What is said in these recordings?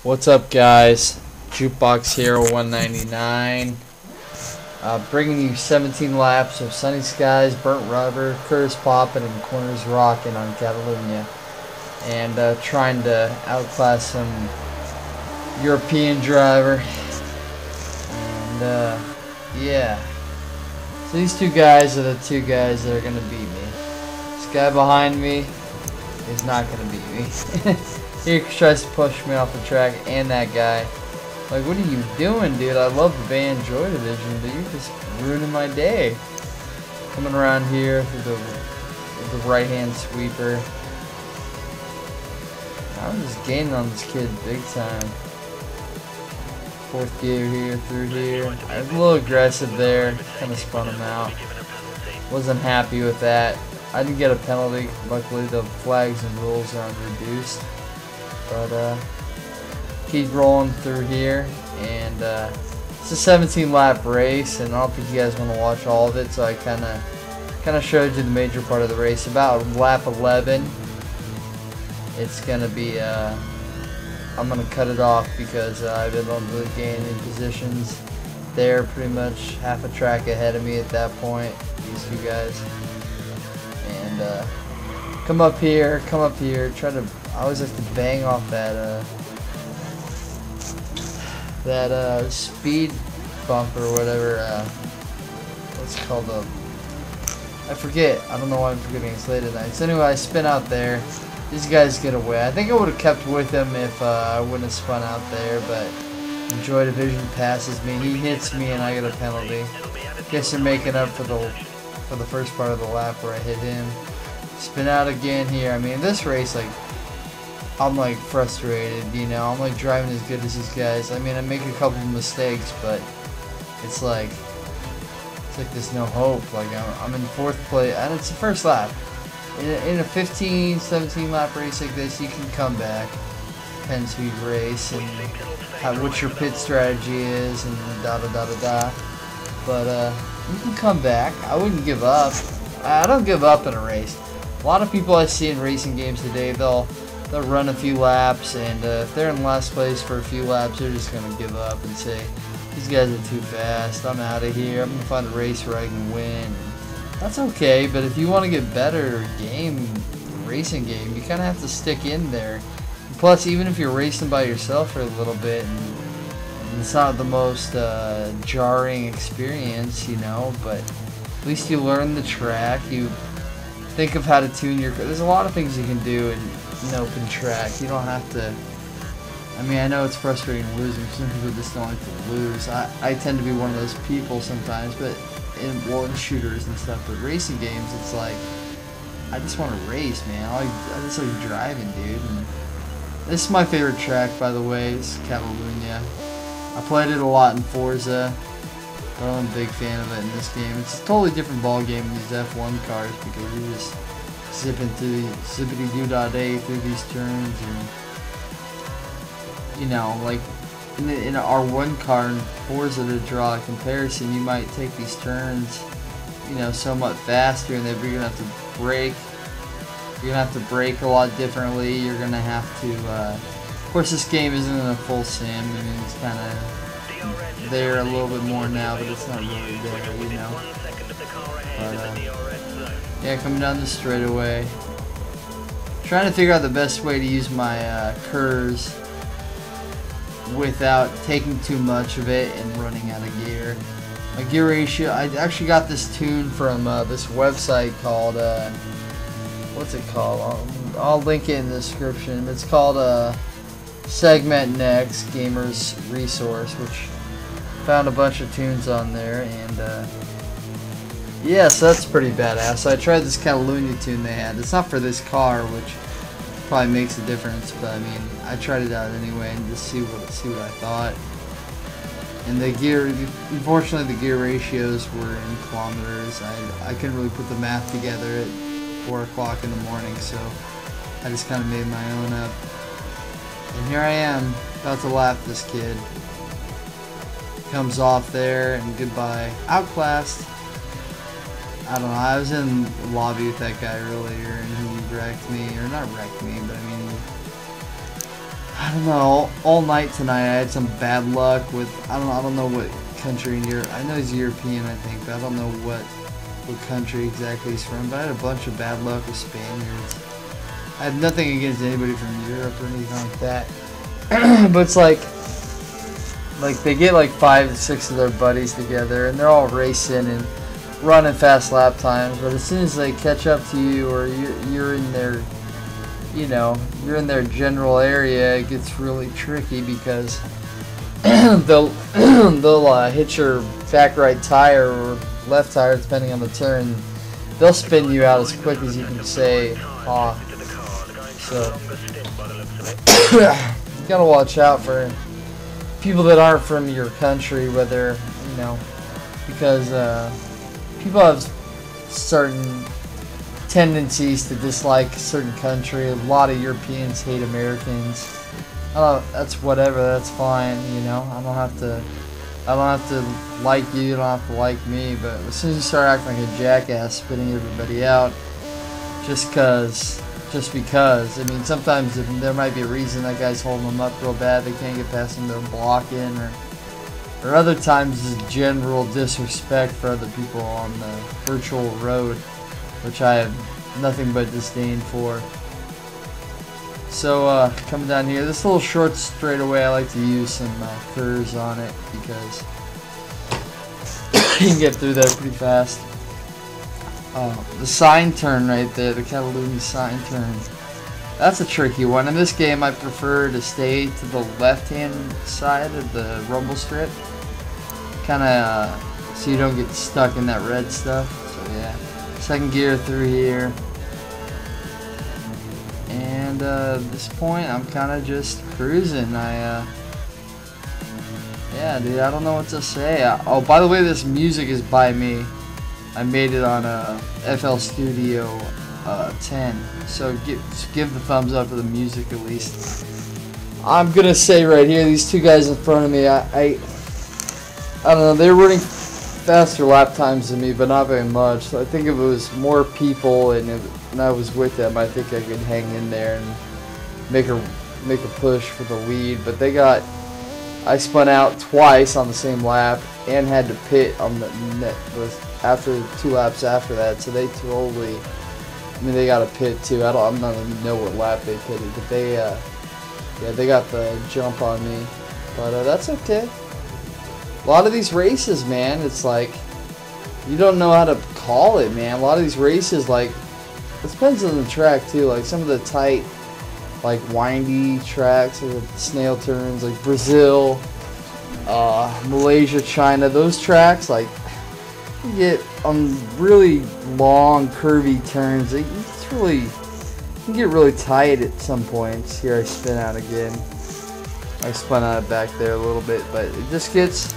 What's up, guys? Jukebox Hero 199, bringing you 17 laps of sunny skies, burnt rubber, curves popping, and corners rocking on Catalunya, and trying to outclass some European driver. And yeah, so these two guys are the two guys that are gonna beat me. This guy behind me is not gonna beat me. He tries to push me off the track, and that guy. Like, what are you doing, dude? I love the band Joy Division, but you're just ruining my day. Coming around here with the right-hand sweeper. I'm just gaining on this kid big time. Fourth gear here, through here. I was a little aggressive there. Kind of spun him out. Wasn't happy with that. I didn't get a penalty. Luckily, the flags and rules are reduced. But keep rolling through here, and it's a 17 lap race, and I don't think you guys want to watch all of it, so I kind of showed you the major part of the race. About lap 11, it's gonna be I'm gonna cut it off because I didn't really gain any positions. They're pretty much half a track ahead of me at that point, these two guys. And come up here, try to. I always like to bang off that speed bump or whatever. What's it called? I forget. I don't know why I'm forgetting. It's late at night. So anyway, I spin out there. These guys get away. I think I would have kept with him if I wouldn't have spun out there, but Joy Division passes me. He hits me, and I get a penalty. Guess they're making up for the first part of the lap where I hit him. Spin out again here. I mean, this race, like, I'm like frustrated, you know. I'm like driving as good as these guys. I mean, I make a couple of mistakes, but it's like there's no hope. Like, I'm in fourth place, and it's the first lap. In a 15, 17 lap race like this, you can come back. Depends who you race and what your pit strategy is, and da da da da da. But you can come back. I wouldn't give up. I don't give up in a race. A lot of people I see in racing games today, they'll run a few laps, and if they're in last place for a few laps, they're just going to give up and say, these guys are too fast, I'm out of here, I'm going to find a race where I can win. That's okay, but if you want to get better racing game, you kind of have to stick in there. Plus, even if you're racing by yourself for a little bit, and it's not the most jarring experience, you know, but at least you learn the track, you think of how to tune your car. There's a lot of things you can do in an open track. You don't have to. I mean, I know it's frustrating losing. Some people just don't like to lose. I tend to be one of those people sometimes, but in shooters and stuff. But racing games, it's like I just want to race, man. I just like driving, dude. And this is my favorite track, by the way. It's Catalunya. I played it a lot in Forza. But I'm a big fan of it in this game. It's a totally different ball game than these F1 cars because you're just zipping through zippity-doo-dah-day through these turns, and you know, like in an R1 car in Forza, to draw a comparison, you might take these turns, you know, somewhat faster, and then you're gonna have to brake. You're gonna have to brake a lot differently. You're gonna have to. Of course, this game isn't a full sim. I mean, it's kind of there a little bit more now, but it's not really there, you know. But, yeah, coming down the straightaway. Trying to figure out the best way to use my curves without taking too much of it and running out of gear. My gear ratio, I actually got this tune from this website called, what's it called? I'll link it in the description. It's called Segment Next Gamers Resource, which found a bunch of tunes on there, and yeah, so that's pretty badass. So I tried this Catalunya tune they had. It's not for this car, which probably makes a difference, but I mean, I tried it out anyway and just see what I thought. And the gear, unfortunately, the gear ratios were in kilometers. I couldn't really put the math together at 4 o'clock in the morning, so I just kind of made my own up. And here I am, about to lap this kid. Comes off there, and goodbye. Outclassed. I don't know, I was in the lobby with that guy earlier, and he wrecked me, or not wrecked me, but I mean, I don't know, all night tonight I had some bad luck with, I don't know what country in Europe. I know he's European, I think, but I don't know what country exactly he's from. But I had a bunch of bad luck with Spaniards. I have nothing against anybody from Europe or anything like that. But it's like they get like 5 to 6 of their buddies together, and they're all racing and running fast lap times. But as soon as they catch up to you, or you're in their, you know, you're in their general area, it gets really tricky because they'll hit your back right tire or left tire, depending on the turn. They'll spin you out as quick as you can say, "Ah." So you gotta watch out for people that aren't from your country, whether, you know, because people have certain tendencies to dislike a certain country. A lot of Europeans hate Americans. That's whatever. That's fine. You know, I don't have to like you. You don't have to like me. But as soon as you start acting like a jackass, spitting everybody out, just because. I mean, sometimes there might be a reason that guy's holding them up real bad. They can't get past him. They're blocking, or other times just general disrespect for other people on the virtual road, which I have nothing but disdain for. So coming down here, this little short straightaway, I like to use some curves on it because you can get through there pretty fast. The sign turn right there, the Catalunya sign turn, that's a tricky one. In this game, I prefer to stay to the left-hand side of the rumble strip, kind of so you don't get stuck in that red stuff. So yeah, second gear through here. And at this point, I'm kind of just cruising. Yeah, dude, I don't know what to say. Oh, by the way, this music is by me. I made it on FL Studio 10. So just give the thumbs up for the music at least. I'm gonna say right here, these two guys in front of me, I don't know, they're running faster lap times than me, but not very much. So I think if it was more people and I was with them, I think I could hang in there and make a push for the lead. But I spun out twice on the same lap and had to pit on the net after 2 laps after that. So they totally, I mean, they got a pit too. I'm not even know what lap they pitted, but yeah, they got the jump on me. But that's okay. A lot of these races, man, it's like you don't know how to call it, man. A lot of these races, like, it depends on the track too. Like some of the tight, like windy tracks or snail turns, like Brazil, Malaysia, China. Those tracks, like, you get on really long, curvy turns. You can get really tight at some points. Here I spin out again. I spun out back there a little bit, but it just gets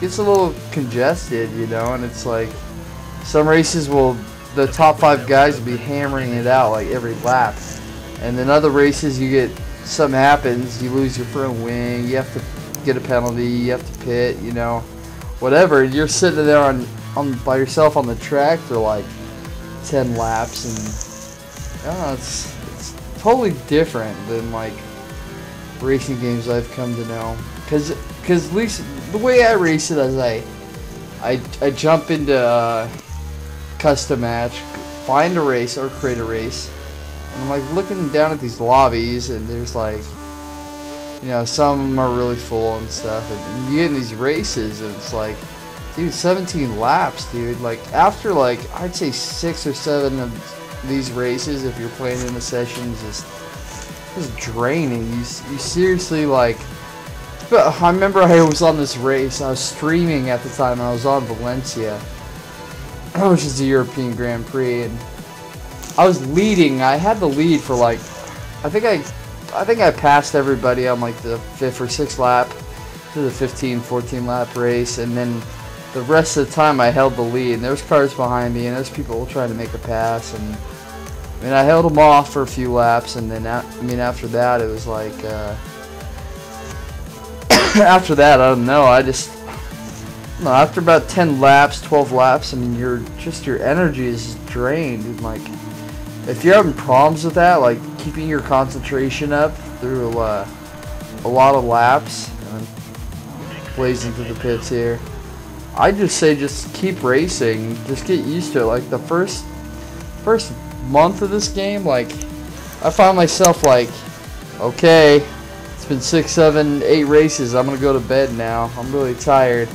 a little congested, you know. And it's like some races the top 5 guys will be hammering it out like every lap, and then other races you get something happens, you lose your front wing, you have to get a penalty, you have to pit, you know, whatever. You're sitting there on by yourself on the track for like 10 laps, and I don't know, it's totally different than like racing games I've come to know. Because at least the way I race it is I jump into custom match, find a race or create a race, and I'm like looking down at these lobbies, and there's like, you know, some of them are really full and stuff, and you get in these races and it's like, dude, 17 laps, dude. Like after like I'd say 6 or 7 of these races, if you're playing in the sessions, just draining. You seriously, like, I remember I was on this race, I was streaming at the time, I was on Valencia, which is the European Grand Prix, and I was leading. I had the lead for like, I think I passed everybody on like the 5th or 6th lap to the 14 lap race, and then the rest of the time I held the lead, and there's cars behind me, and there's people trying to make a pass, and I mean, I held them off for a few laps, and then after that it was like after that, I don't know, after about 10 laps, 12 laps, I mean, your energy is drained, and like, if you're having problems with that, like keeping your concentration up through a lot of laps and blazing through the pits here. I just say just keep racing, just get used to it. Like the first month of this game, like I found myself like, okay, it's been 6, 7, 8 races. I'm gonna go to bed now. I'm really tired.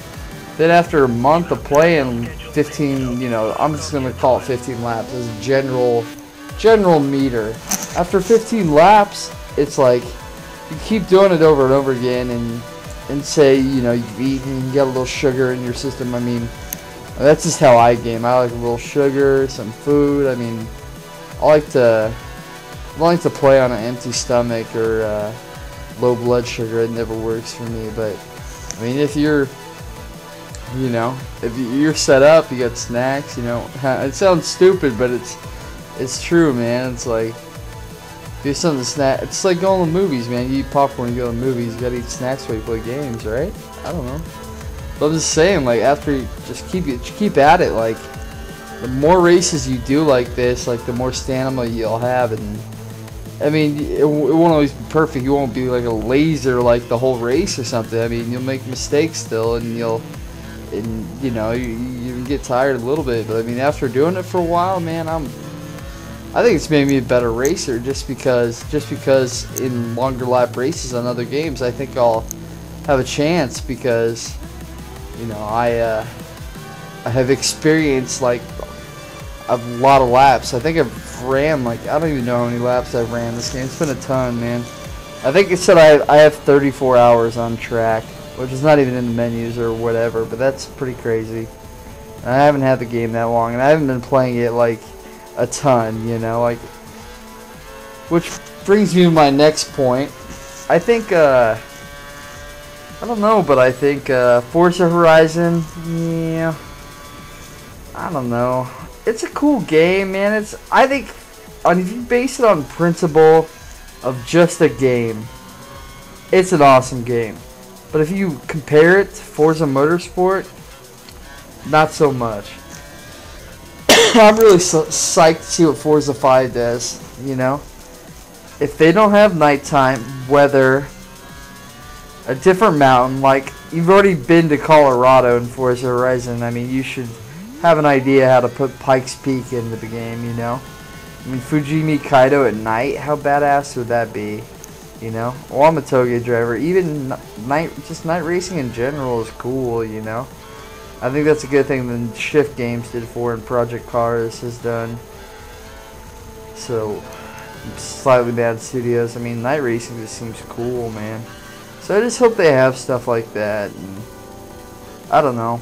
Then after a month of playing 15, you know, I'm just gonna call it 15 laps as a general meter. After 15 laps, it's like you keep doing it over and over again, and say, you know, you've eaten and get a little sugar in your system. I mean, that's just how I game. I like a little sugar, some food. I mean, I like to play on an empty stomach or low blood sugar. It never works for me. But I mean, if you're, you know, if you're set up, you got snacks. You know, it sounds stupid, but it's true, man. It's like, do something to snack. It's like going to the movies, man. You eat popcorn, you go to the movies. You gotta eat snacks while you play games, right? I don't know. But I'm just saying, like, after you just keep at it. Like, the more races you do like this, like, the more stamina you'll have. And I mean, it won't always be perfect. You won't be like a laser like the whole race or something. I mean, you'll make mistakes still, and you know, you get tired a little bit. But I mean, after doing it for a while, man, I think it's made me a better racer just because in longer lap races on other games, I think I'll have a chance because, you know, I have experienced like a lot of laps. I think I've ran like, I don't even know how many laps I've ran this game. It's been a ton, man. I think it said I have 34 hours on track, which is not even in the menus or whatever, but that's pretty crazy. And I haven't had the game that long, and I haven't been playing it like a ton, you know, like, which brings me to my next point. I think, I don't know, but I think, Forza Horizon, yeah, I don't know, it's a cool game, man. I think, if you base it on principle of just a game, it's an awesome game. But if you compare it to Forza Motorsport, not so much. I'm really psyched to see what Forza 5 does, you know. If they don't have nighttime weather, a different mountain, like, you've already been to Colorado in Forza Horizon, I mean, you should have an idea how to put Pikes Peak into the game, you know. I mean, Fujimi Kaido at night, how badass would that be, you know. Well, I'm a Toge driver. Even just night racing in general is cool, you know. I think that's a good thing that Shift Games did for and Project Cars has done. So, Slightly Bad Studios. I mean, night racing just seems cool, man. So I just hope they have stuff like that. And I don't know.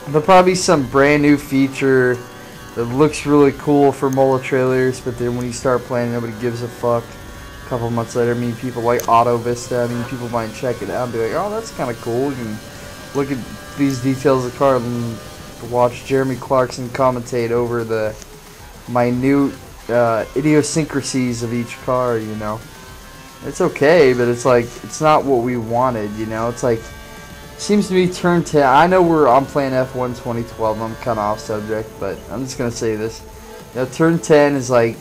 There'll probably be some brand new feature that looks really cool for mobile trailers, but then when you start playing, nobody gives a fuck. A couple months later, I mean, people like Auto Vista. I mean, people might check it out and be like, oh, that's kind of cool. You can look at these details of the car and watch Jeremy Clarkson commentate over the minute idiosyncrasies of each car, you know. It's okay, but it's like, it's not what we wanted, you know. It's like, seems to me turn 10. I know I'm playing F1 2012, I'm kind of off subject, but I'm just going to say this. You know, turn 10 is like,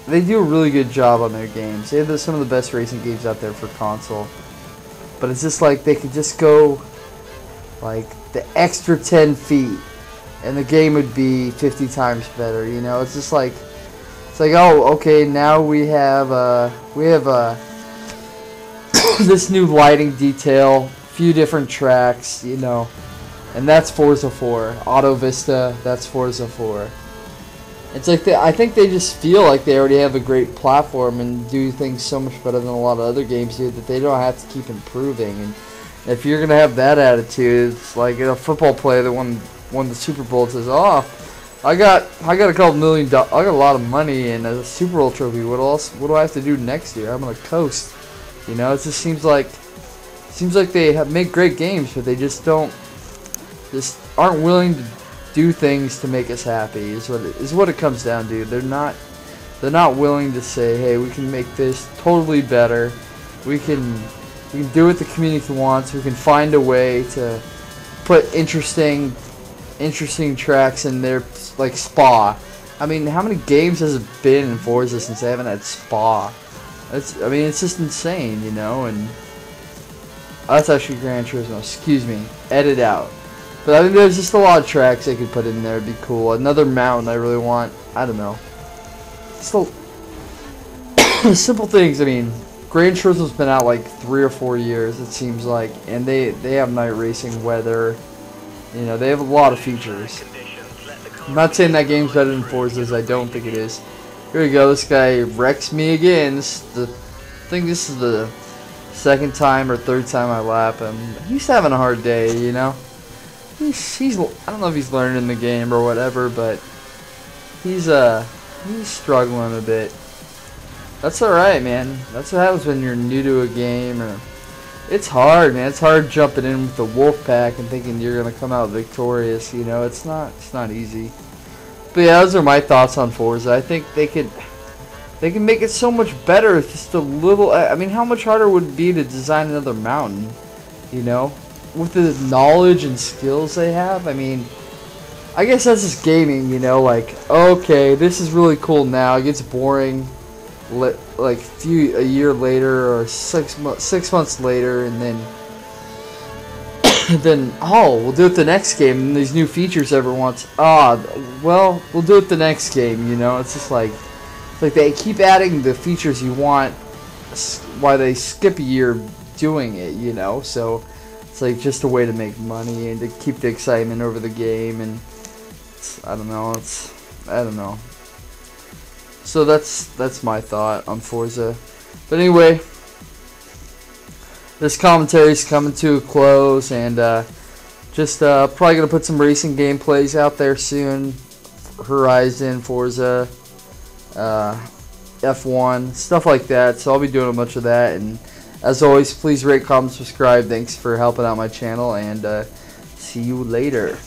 they do a really good job on their games. They have some of the best racing games out there for console. But it's just like, they could just go like the extra 10 feet and the game would be 50 times better, you know. It's just like, it's like, oh, okay, now we have this new lighting detail, few different tracks, you know, and that's Forza 4. Auto Vista, that's Forza 4. It's like I think they just feel like they already have a great platform and do things so much better than a lot of other games do that they don't have to keep improving. And if you're gonna have that attitude, it's like a football player that won the Super Bowl says, "Oh, I got a couple $1 million, I got a lot of money and a Super Bowl trophy. What do I have to do next year? I'm gonna coast." You know, it just seems like they make great games, but they just aren't willing to do things to make us happy. Is what it comes down to. They're not willing to say, hey, we can make this totally better. We can do what the community wants. We can find a way to put interesting tracks in there, like Spa. I mean, how many games has it been in Forza since they haven't had Spa? I mean, it's just insane, you know. And that's actually Gran Turismo. Excuse me. Edit out. But I think there's just a lot of tracks they could put in there. It'd be cool. Another mountain I really want. I don't know. Still, simple things. I mean, Gran Turismo's been out like 3 or 4 years, it seems like, and they have night racing, weather. You know, they have a lot of features. I'm not saying that game's better than Forza's. I don't think it is. Here we go. This guy wrecks me again. I think this is the second time or third time I lap him. He's having a hard day, you know. He's I don't know if he's learning the game or whatever, but he's struggling a bit. That's alright, man. That's what happens when you're new to a game. Or it's hard, man. It's hard jumping in with the wolf pack and thinking you're gonna come out victorious. You know, it's not easy. But yeah, those are my thoughts on Forza. I think they can make it so much better with just a little. I mean, how much harder would it be to design another mountain? You know, with the knowledge and skills they have. I mean, I guess that's just gaming. You know, like, okay, this is really cool now. It gets boring. Like a year later or 6 months later, and then oh, we'll do it the next game, and these new features everyone wants. Well, we'll do it the next game. You know, it's just like they keep adding the features you want, while they skip a year doing it. You know, so it's like just a way to make money and to keep the excitement over the game, and I don't know. I don't know. So that's my thought on Forza. But anyway, this commentary is coming to a close, and just probably gonna put some racing gameplays out there soon. Horizon, Forza, F1, stuff like that. So I'll be doing a bunch of that. And as always, please rate, comment, subscribe. Thanks for helping out my channel, and see you later.